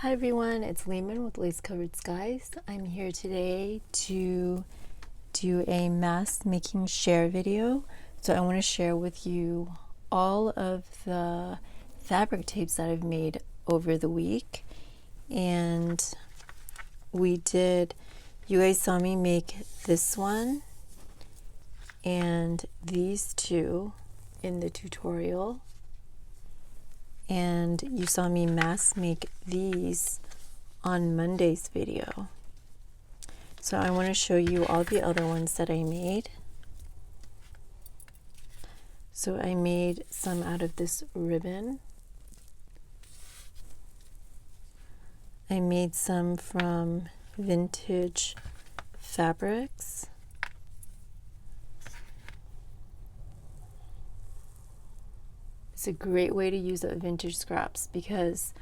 Hi everyone, it's Lehman with Lace Covered Skies. I'm here today to do a mask making share video. So I want to share with you all of the fabric tapes that I've made over the week. And you guys saw me make this one and these two in the tutorial. And you saw me mask make these on Monday's video. So I want to show you all the other ones that I made. So I made some out of this ribbon. I made some from Vintage Fabrics. It's a great way to use up vintage scraps because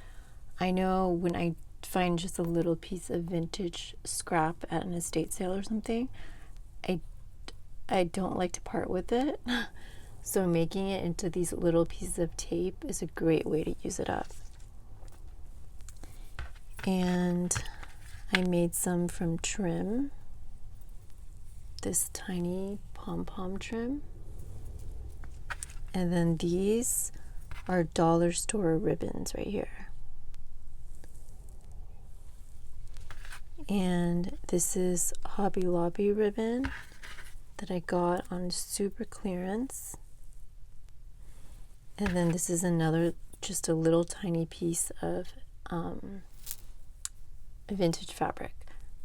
I know when I find just a little piece of vintage scrap at an estate sale or something, I don't like to part with it. So making it into these little pieces of tape is a great way to use it up. And I made some from trim, this tiny pom-pom trim. And then these are dollar store ribbons right here. And this is Hobby Lobby ribbon that I got on super clearance. And then this is another, just a little tiny piece of vintage fabric.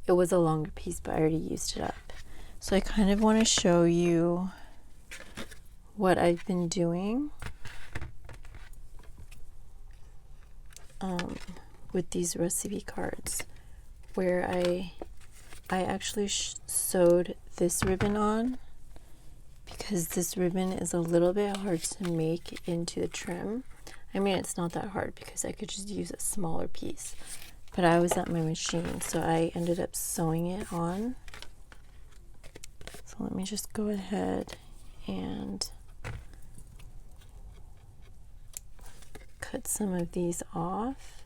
It was a longer piece, but I already used it up. So I kind of want to show you what I've been doing with these recipe cards, where I actually sewed this ribbon on because this ribbon is a little bit hard to make into the trim. I mean, it's not that hard because I could just use a smaller piece, but I was at my machine, so I ended up sewing it on. So let me just go ahead and cut some of these off.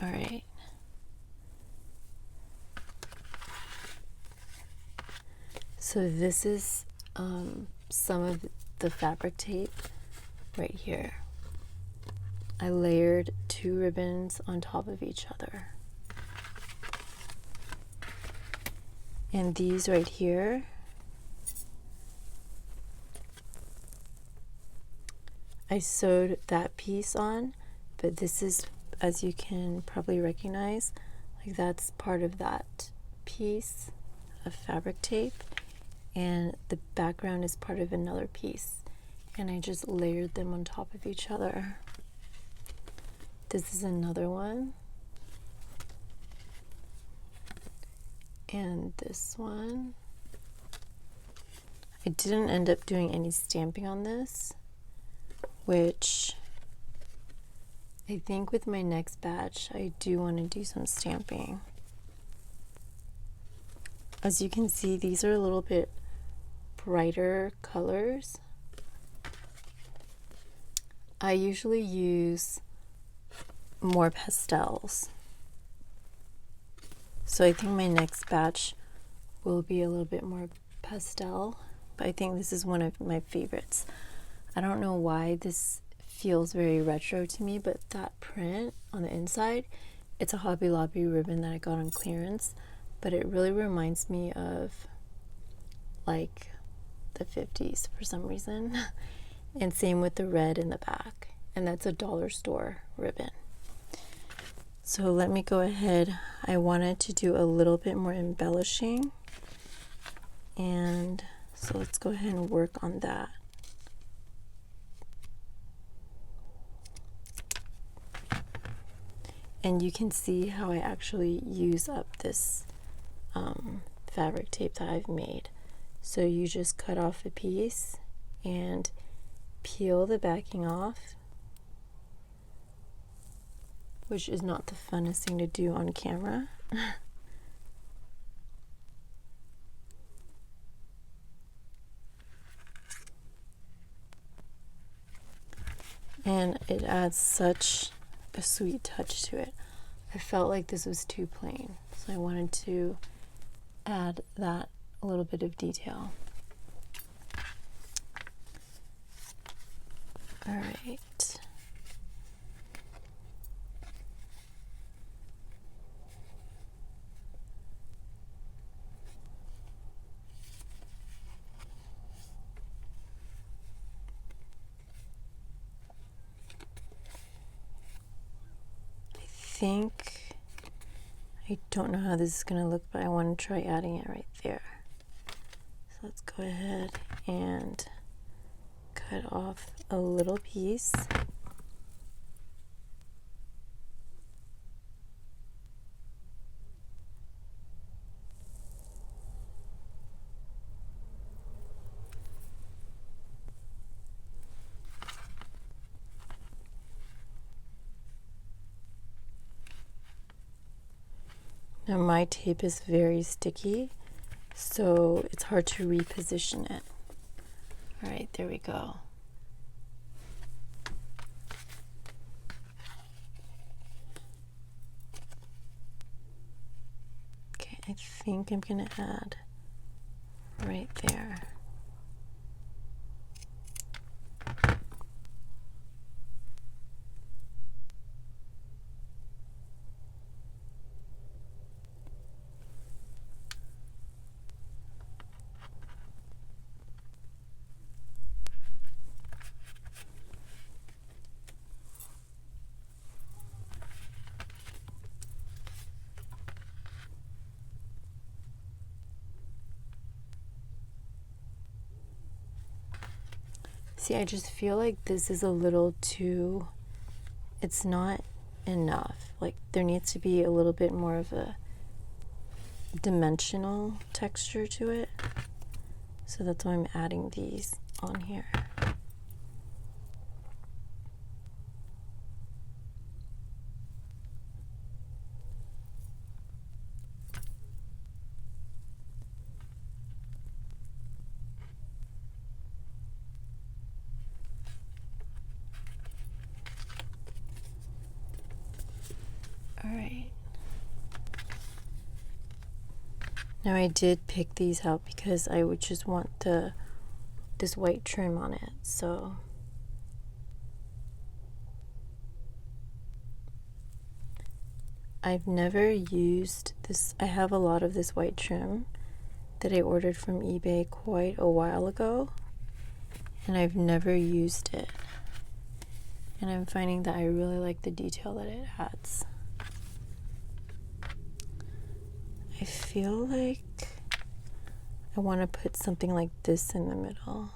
All right. So this is some of the fabric tape right here. I layered two ribbons on top of each other. And these right here, I sewed that piece on, but this is, as you can probably recognize, like that's part of that piece of fabric tape, and the background is part of another piece, and I just layered them on top of each other. This is another one, and this one. I didn't end up doing any stamping on this, which I think with my next batch I do want to do some stamping. As you can see, these are a little bit brighter colors. I usually use more pastels, so I think my next batch will be a little bit more pastel, but I think this is one of my favorites. I don't know why this feels very retro to me, but that print on the inside, it's a Hobby Lobby ribbon that I got on clearance, but it really reminds me of like the 50s for some reason. And same with the red in the back, and that's a dollar store ribbon. So let me go ahead. I wanted to do a little bit more embellishing, and so let's go ahead and work on that. And you can see how I actually use up this fabric tape that I've made. So you just cut off a piece and peel the backing off, which is not the funnest thing to do on camera. And it adds such a sweet touch to it. I felt like this was too plain, so I wanted to add that a little bit of detail. All right. I don't know how this is going to look, but I want to try adding it right there. So let's go ahead and cut off a little piece. Now my tape is very sticky, so it's hard to reposition it. All right, there we go. Okay, I think I'm gonna add right there. See, I just feel like this is a little too, it's not enough. Like there needs to be a little bit more of a dimensional texture to it. So that's why I'm adding these on here. All right. Now I did pick these out because I would just want this white trim on it. So I've never used this. I have a lot of this white trim that I ordered from eBay quite a while ago, and I've never used it. And I'm finding that I really like the detail that it adds. I feel like I want to put something like this in the middle,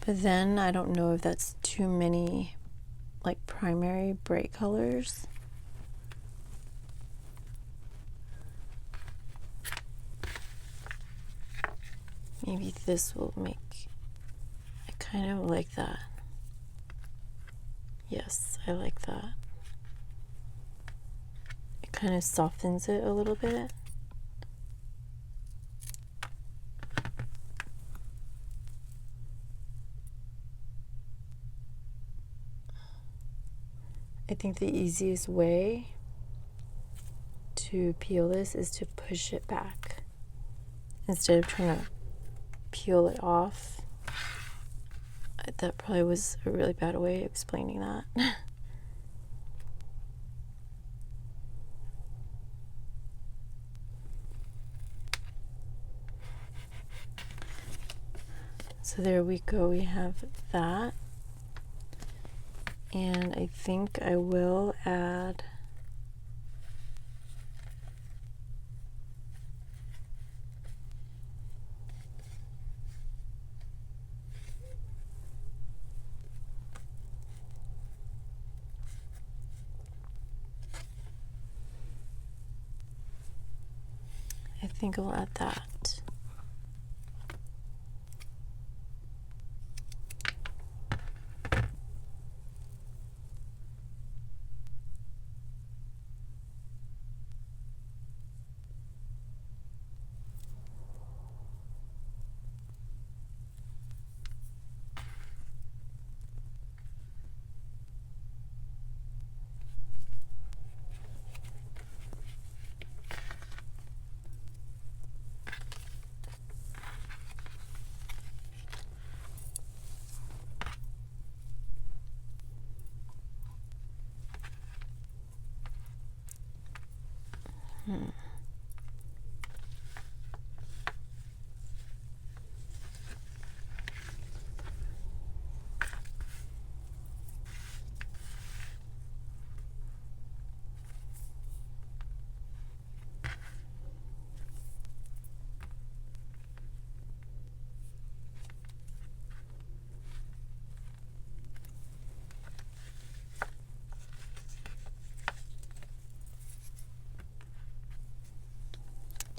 but then I don't know if that's too many like primary bright colors. Maybe this will make, I kind of like that. Yes, I like that. It kind of softens it a little bit. I think the easiest way to peel this is to push it back instead of trying to peel it off. That probably was a really bad way of explaining that. So there we go, we have that. And I think I will add I'll add that.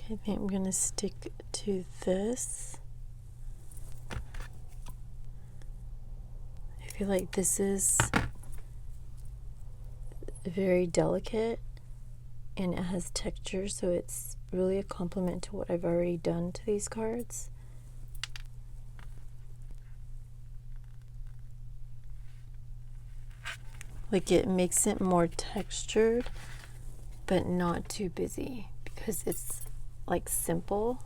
I think I'm going to stick to this. I feel like this is very delicate and it has texture, so it's really a compliment to what I've already done to these cards. Like, it makes it more textured, but not too busy because it's like simple.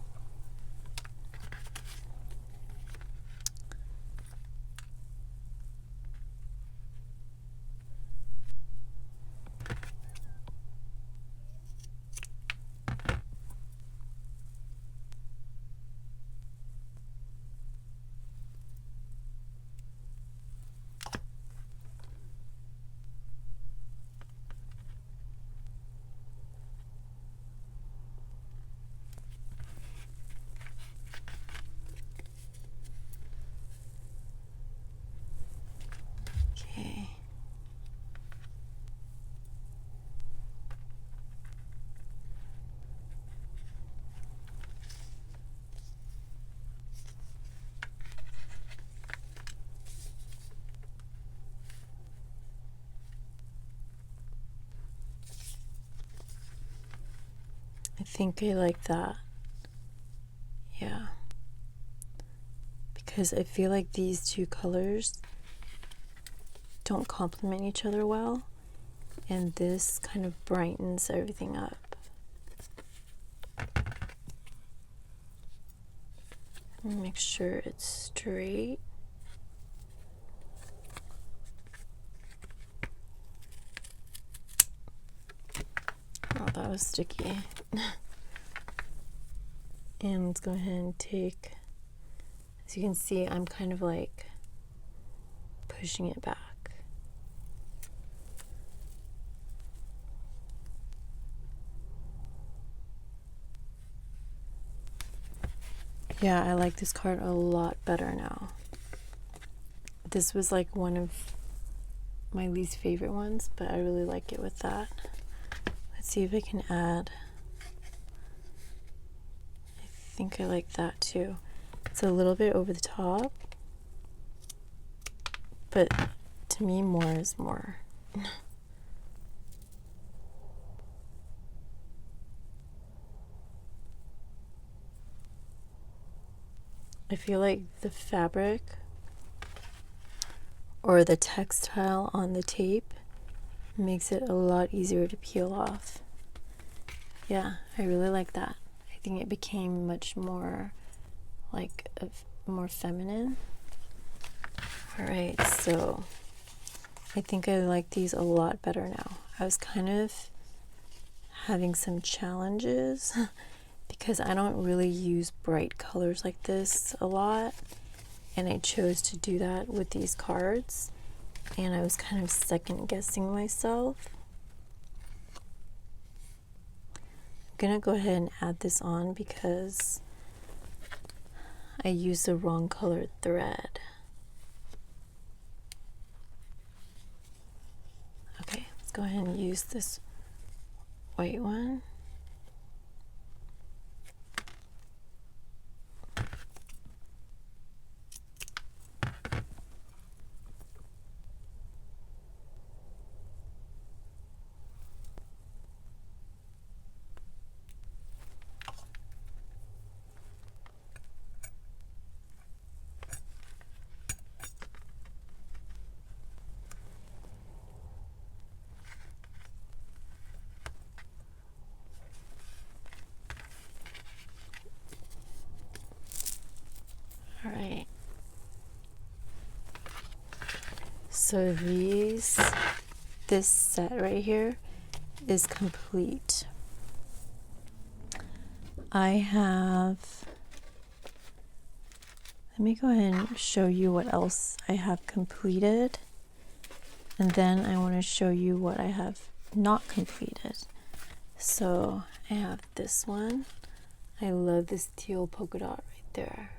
Okay. I think I like that. Yeah. Because I feel like these two colors don't complement each other well, and this kind of brightens everything up. Make sure it's straight. Oh, that was sticky. And let's go ahead and take, as you can see, I'm kind of like pushing it back. Yeah, I like this card a lot better now. This was like one of my least favorite ones, but I really like it with that. Let's see if I can add. I think I like that too. It's a little bit over the top, but to me more is more. I feel like the fabric or the textile on the tape makes it a lot easier to peel off. Yeah, I really like that. I think it became much more like more feminine. All right, so I think I like these a lot better now. I was kind of having some challenges because I don't really use bright colors like this a lot, and I chose to do that with these cards, and I was kind of second guessing myself. I'm gonna go ahead and add this on because I used the wrong colored thread. Okay, let's go ahead and use this white one. All right. So this set right here is complete. I have, let me go ahead and show you what else I have completed. And then I want to show you what I have not completed. So I have this one. I love this teal polka dot right there.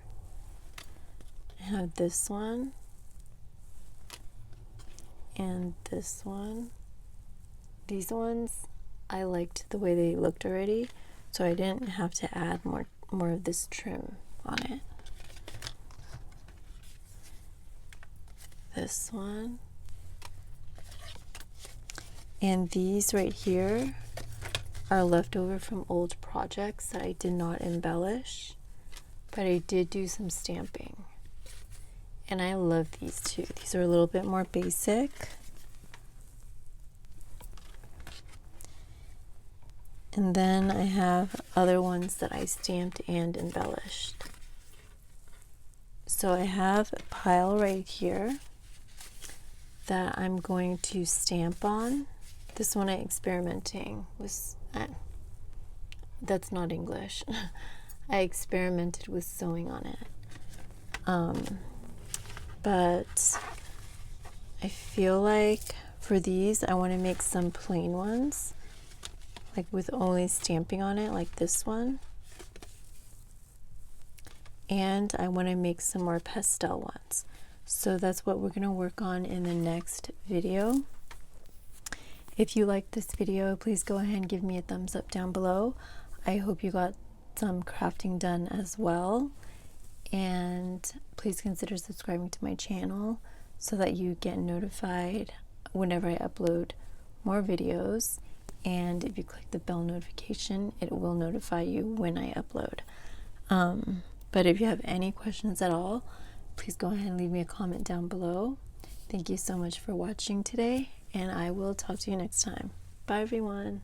I have this one. And this one. These ones, I liked the way they looked already, so I didn't have to add more of this trim on it. This one. And these right here are leftover from old projects that I did not embellish, but I did do some stamping. And I love these too. These are a little bit more basic. And then I have other ones that I stamped and embellished. So I have a pile right here that I'm going to stamp on. This one I'm experimenting with. That's not English. I experimented with sewing on it. But I feel like for these, I want to make some plain ones, like with only stamping on it, like this one. And I want to make some more pastel ones. So that's what we're going to work on in the next video. If you liked this video, please go ahead and give me a thumbs up down below. I hope you got some crafting done as well. And please consider subscribing to my channel so that you get notified whenever I upload more videos. And if you click the bell notification, it will notify you when I upload. But if you have any questions at all, please go ahead and leave me a comment down below. Thank you so much for watching today, and I will talk to you next time. Bye, everyone.